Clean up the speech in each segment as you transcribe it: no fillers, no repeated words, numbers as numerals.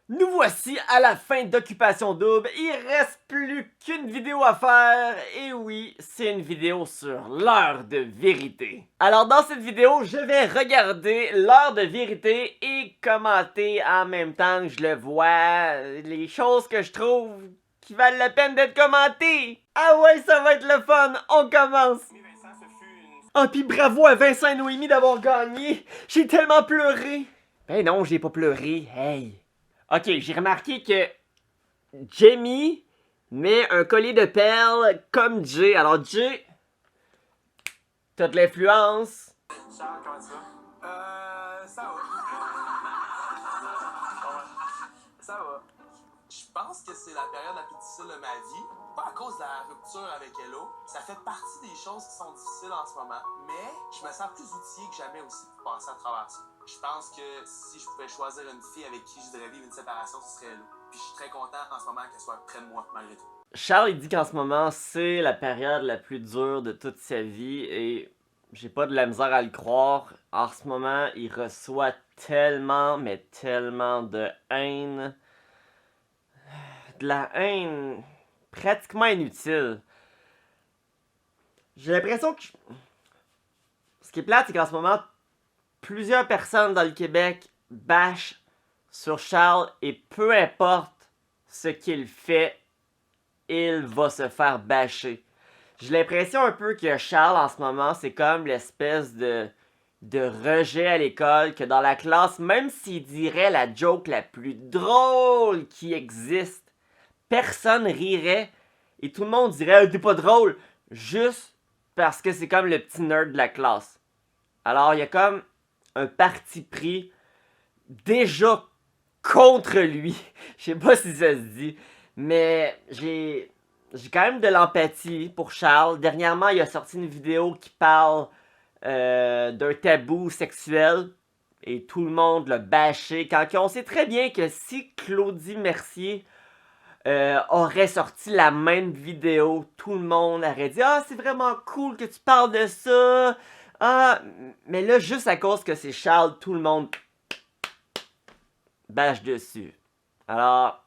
Nous voici à la fin d'Occupation Double. Il reste plus qu'une vidéo à faire. Et oui, c'est une vidéo sur l'heure de vérité. Alors dans cette vidéo, je vais regarder l'heure de vérité et commenter en même temps que je le vois les choses que je trouve qui valent la peine d'être commentées. Ah ouais, ça va être le fun. On commence. Ah puis bravo à Vincent et Noémie d'avoir gagné. J'ai tellement pleuré. Ben non, j'ai pas pleuré. Hey. Ok, j'ai remarqué que Jamie met un collier de perles comme Jay. Alors Jay, t'as de l'influence. Charles, comment tu vas? Ça va. Ça va. Je pense que c'est la période la plus difficile de ma vie. Pas à cause de la rupture avec Hello. Ça fait partie des choses qui sont difficiles en ce moment. Mais je me sens plus outillé que jamais aussi pour passer à travers ça. Je pense que si je pouvais choisir une fille avec qui je devrais vivre une séparation, ce serait Hello. Puis je suis très content en ce moment qu'elle soit près de moi, malgré tout. Charles, il dit qu'en ce moment, c'est la période la plus dure de toute sa vie et j'ai pas de la misère à le croire. En ce moment, il reçoit tellement, mais tellement de haine. De la haine pratiquement inutile. J'ai l'impression que... Ce qui est plate, c'est qu'en ce moment, plusieurs personnes dans le Québec bâchent sur Charles et peu importe ce qu'il fait, il va se faire bâcher. J'ai l'impression un peu que Charles en ce moment, c'est comme l'espèce de rejet à l'école, que dans la classe, même s'il dirait la joke la plus drôle qui existe, personne rirait et tout le monde dirait t'es pas drôle, juste parce que c'est comme le petit nerd de la classe. Alors il y a comme un parti pris déjà contre lui. Je sais pas si ça se dit, mais j'ai quand même de l'empathie pour Charles. Dernièrement, il a sorti une vidéo qui parle d'un tabou sexuel et tout le monde l'a bâché. Quand on sait très bien que si Claudie Mercier aurait sorti la même vidéo, tout le monde aurait dit ah, c'est vraiment cool que tu parles de ça. Ah, mais là, juste à cause que c'est Charles, tout le monde bâche dessus. Alors,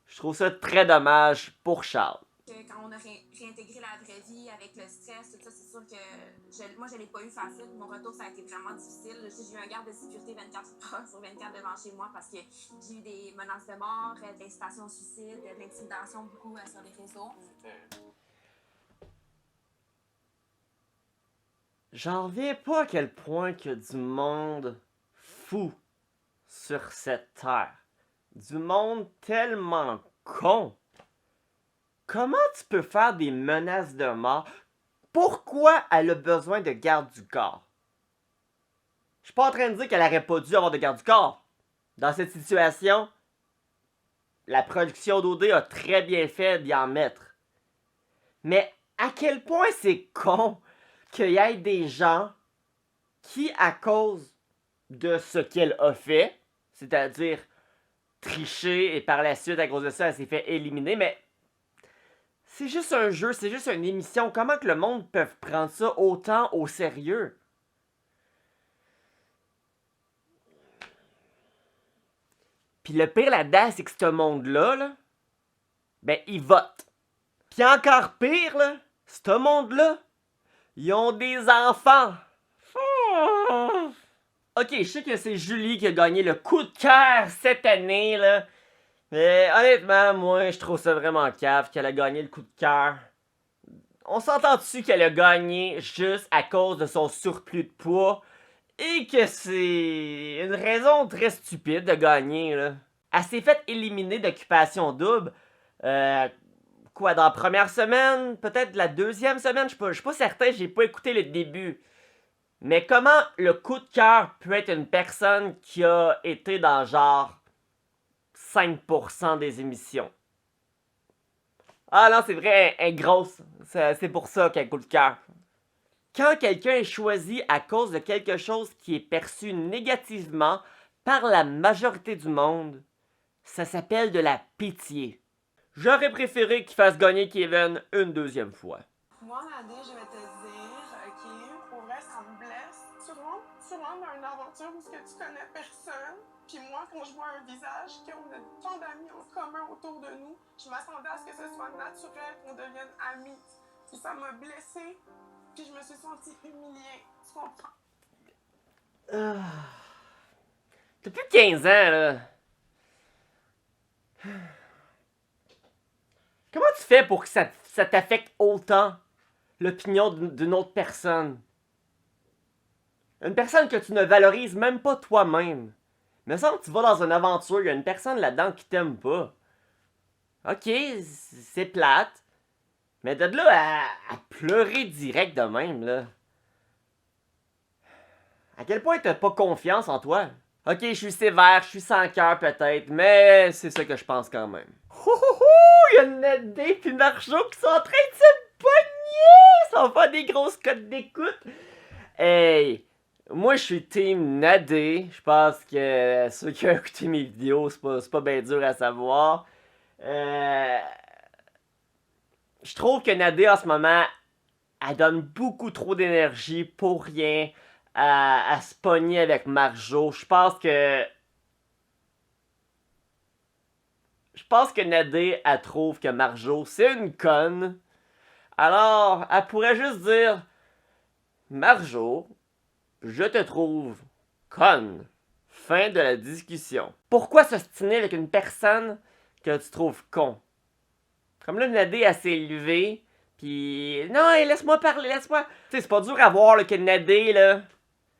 je trouve ça très dommage pour Charles. Quand on a réintégré la vraie vie avec le stress, tout ça, c'est sûr que moi, je l'ai pas eu facile. Mon retour, ça a été vraiment difficile. J'ai eu un garde de sécurité 24 heures sur 24 devant chez moi parce que j'ai eu des menaces de mort, de l'incitation au suicide, de l'intimidation beaucoup sur les réseaux. J'en reviens pas à quel point qu'il y a du monde fou sur cette terre. Du monde tellement con. Comment tu peux faire des menaces de mort? Pourquoi elle a besoin de garde du corps? Je suis pas en train de dire qu'elle aurait pas dû avoir de garde du corps. Dans cette situation, la production d'OD a très bien fait d'y en mettre. Mais à quel point c'est con qu'il y ait des gens qui, à cause de ce qu'elle a fait, c'est-à-dire tricher et par la suite, à cause de ça, elle s'est fait éliminer, mais c'est juste un jeu, c'est juste une émission. Comment que le monde peut prendre ça autant au sérieux? Puis le pire là-dedans, c'est que ce monde-là, là, ben, ils votent. Puis encore pire, là, ce monde-là, ils ont des enfants. Ok, je sais que c'est Julie qui a gagné le coup de cœur cette année, là. Mais honnêtement, moi, je trouve ça vraiment cave qu'elle a gagné le coup de cœur. On s'entend dessus qu'elle a gagné juste à cause de son surplus de poids et que c'est une raison très stupide de gagner, là. Elle s'est faite éliminer d'Occupation Double. Quoi, dans la première semaine? Peut-être la deuxième semaine? Je suis pas certain, j'ai pas écouté le début. Mais comment le coup de cœur peut être une personne qui a été dans genre 5% des émissions? Ah non, c'est vrai, elle est grosse. C'est pour ça qu'elle a un coup de cœur. Quand quelqu'un est choisi à cause de quelque chose qui est perçu négativement par la majorité du monde, ça s'appelle de la pitié. J'aurais préféré qu'il fasse gagner Kevin une deuxième fois. Moi, Nadé, je vais te dire, OK, pour vrai, ça me blesse. Tu rentres dans une aventure où tu connais personne. Puis moi, quand je vois un visage, qu'on a tant d'amis en commun autour de nous, je m'attendais à ce que ce soit naturel qu'on devienne amis. Puis ça m'a blessée, puis je me suis sentie humiliée. Tu comprends? T'as plus de 15 ans, là. Comment tu fais pour que ça t'affecte autant l'opinion d'une autre personne? Une personne que tu ne valorises même pas toi-même. Il me semble que tu vas dans une aventure, il y a une personne là-dedans qui t'aime pas. Ok, c'est plate. Mais de là à pleurer direct de même, là. À quel point t'as pas confiance en toi? Ok, je suis sévère, je suis sans cœur peut-être, mais c'est ça que je pense quand même. Il y a Nadé pis Marjo qui sont en train de se pogner! Ça va faire des grosses cotes d'écoute. Hey, moi je suis team Nadé. Je pense que ceux qui ont écouté mes vidéos, c'est pas bien dur à savoir. Je trouve que Nadé en ce moment, elle donne beaucoup trop d'énergie pour rien. À se pogner avec Marjo. Je pense que Nadé, elle trouve que Marjo, c'est une conne. Alors, elle pourrait juste dire Marjo, je te trouve conne. Fin de la discussion. Pourquoi s'ostiner avec une personne que tu trouves con? Comme là, Nadé, elle s'est levée, pis non, hey, laisse-moi parler, laisse-moi. Tu sais, c'est pas dur à voir là, que Nadé, là,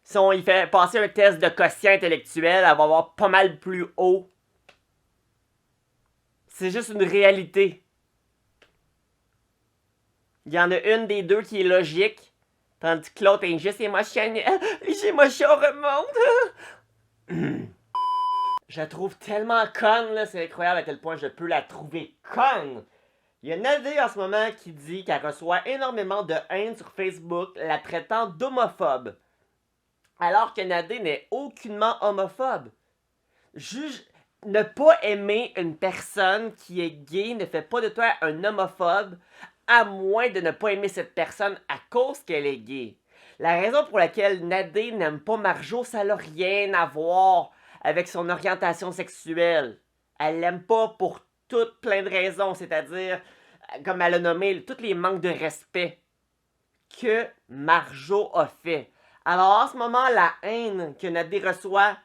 si on y fait passer un test de quotient intellectuel, elle va avoir pas mal plus haut. C'est juste une réalité. Il y en a une des deux qui est logique, tandis que l'autre est juste émotionnelle. Les émotions remontent. Je la trouve tellement conne, là, c'est incroyable à quel point je peux la trouver conne. Il y a Nadé en ce moment qui dit qu'elle reçoit énormément de haine sur Facebook, la traitant d'homophobe. Alors que Nadé n'est aucunement homophobe. Ne pas aimer une personne qui est gay ne fait pas de toi un homophobe, à moins de ne pas aimer cette personne à cause qu'elle est gay. La raison pour laquelle Nadé n'aime pas Marjo, ça n'a rien à voir avec son orientation sexuelle. Elle l'aime pas pour toutes plein de raisons, c'est-à-dire, comme elle a nommé, tous les manques de respect que Marjo a fait. Alors en ce moment, la haine que Nadé reçoit,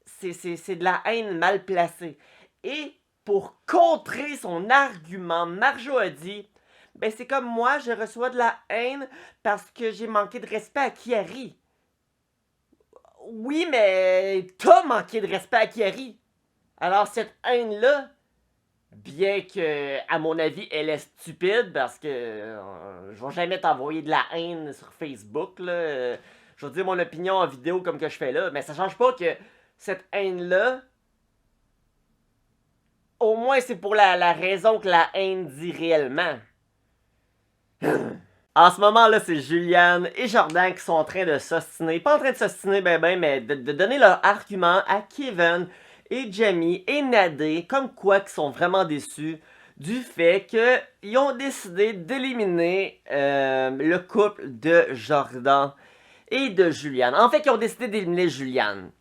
c'est de la haine mal placée. Et pour contrer son argument, Marjo a dit, ben c'est comme moi, je reçois de la haine parce que j'ai manqué de respect à Kiari. Oui, mais t'as manqué de respect à Kiari. Alors cette haine-là, bien que, à mon avis, elle est stupide parce que je vais jamais t'envoyer de la haine sur Facebook, là. Je vais dire mon opinion en vidéo comme que je fais là, mais ça change pas que cette haine-là, au moins c'est pour la raison que la haine dit réellement. En ce moment-là, c'est Juliane et Jordan qui sont en train de s'ostiner. Pas en train de s'ostiner mais de donner leur argument à Kevin et Jamie et Nadé, comme quoi qu'ils sont vraiment déçus du fait qu'ils ont décidé d'éliminer le couple de Jordan et de Juliane. En fait, ils ont décidé d'éliminer Juliane.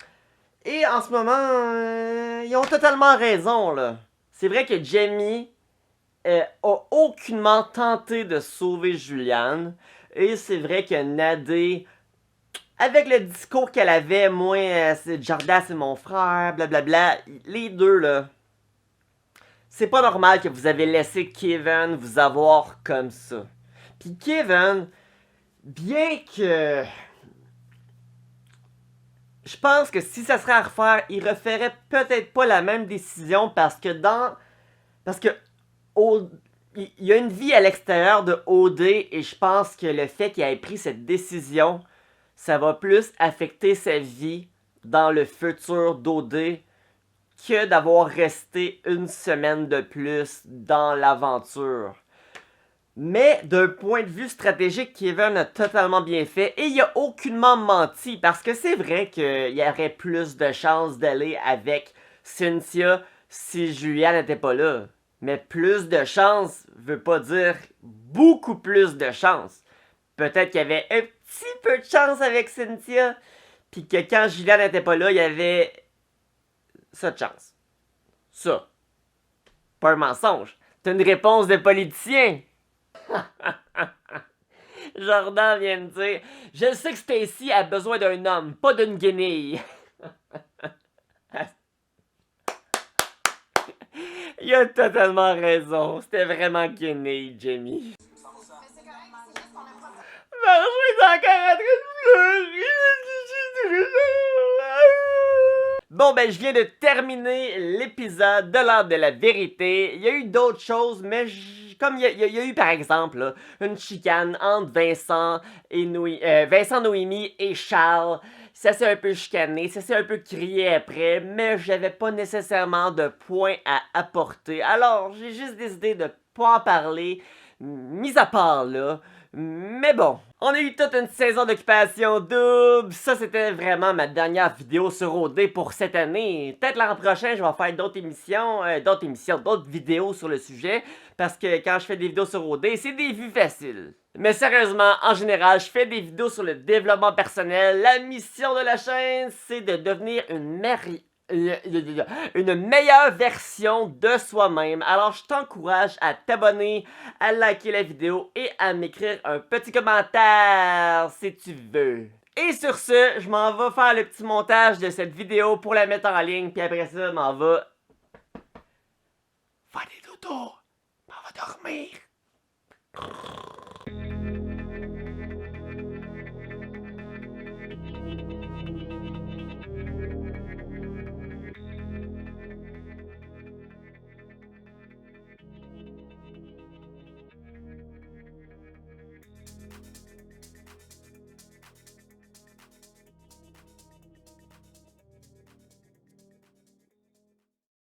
Et en ce moment, ils ont totalement raison, là. C'est vrai que Jamie a aucunement tenté de sauver Juliane. Et c'est vrai que Nadé, avec le discours qu'elle avait, moi, Jordan c'est mon frère, blablabla, les deux, là, c'est pas normal que vous avez laissé Kevin vous avoir comme ça. Puis Kevin, bien que... Je pense que si ça serait à refaire, il referait peut-être pas la même décision parce que il y a une vie à l'extérieur de OD et je pense que le fait qu'il ait pris cette décision, ça va plus affecter sa vie dans le futur d'OD que d'avoir resté une semaine de plus dans l'aventure. Mais d'un point de vue stratégique, Kevin a totalement bien fait et il a aucunement menti parce que c'est vrai qu'il y aurait plus de chances d'aller avec Cynthia si Juliane n'était pas là. Mais plus de chances veut pas dire beaucoup plus de chances. Peut-être qu'il y avait un petit peu de chance avec Cynthia, puis que quand Juliane n'était pas là, il y avait ça de chance. Ça. Pas un mensonge. T'as une réponse de politicien. Jordan vient de dire « Je sais que Stacy a besoin d'un homme, pas d'une guenille. » Il a totalement raison. C'était vraiment guenille, Jamie. Non, je suis encore en train de pleurer. Bon, ben, je viens de terminer l'épisode de l'heure de la vérité. Il y a eu d'autres choses, mais comme il y a eu, par exemple, là, une chicane entre Vincent Noémie et Charles. Ça s'est un peu chicané, ça s'est un peu crié après, mais j'avais pas nécessairement de points à apporter. Alors, j'ai juste décidé de pas en parler, mis à part là. Mais bon, on a eu toute une saison d'Occupation Double. Ça, c'était vraiment ma dernière vidéo sur OD pour cette année. Peut-être l'an prochain, je vais faire d'autres vidéos sur le sujet. Parce que quand je fais des vidéos sur OD, c'est des vues faciles. Mais sérieusement, en général, je fais des vidéos sur le développement personnel. La mission de la chaîne, c'est de devenir une meilleure version de soi-même. Alors, je t'encourage à t'abonner, à liker la vidéo et à m'écrire un petit commentaire si tu veux. Et sur ce, je m'en vais faire le petit montage de cette vidéo pour la mettre en ligne. Puis après ça, je m'en vais faire des dodos. Je m'en vais dormir.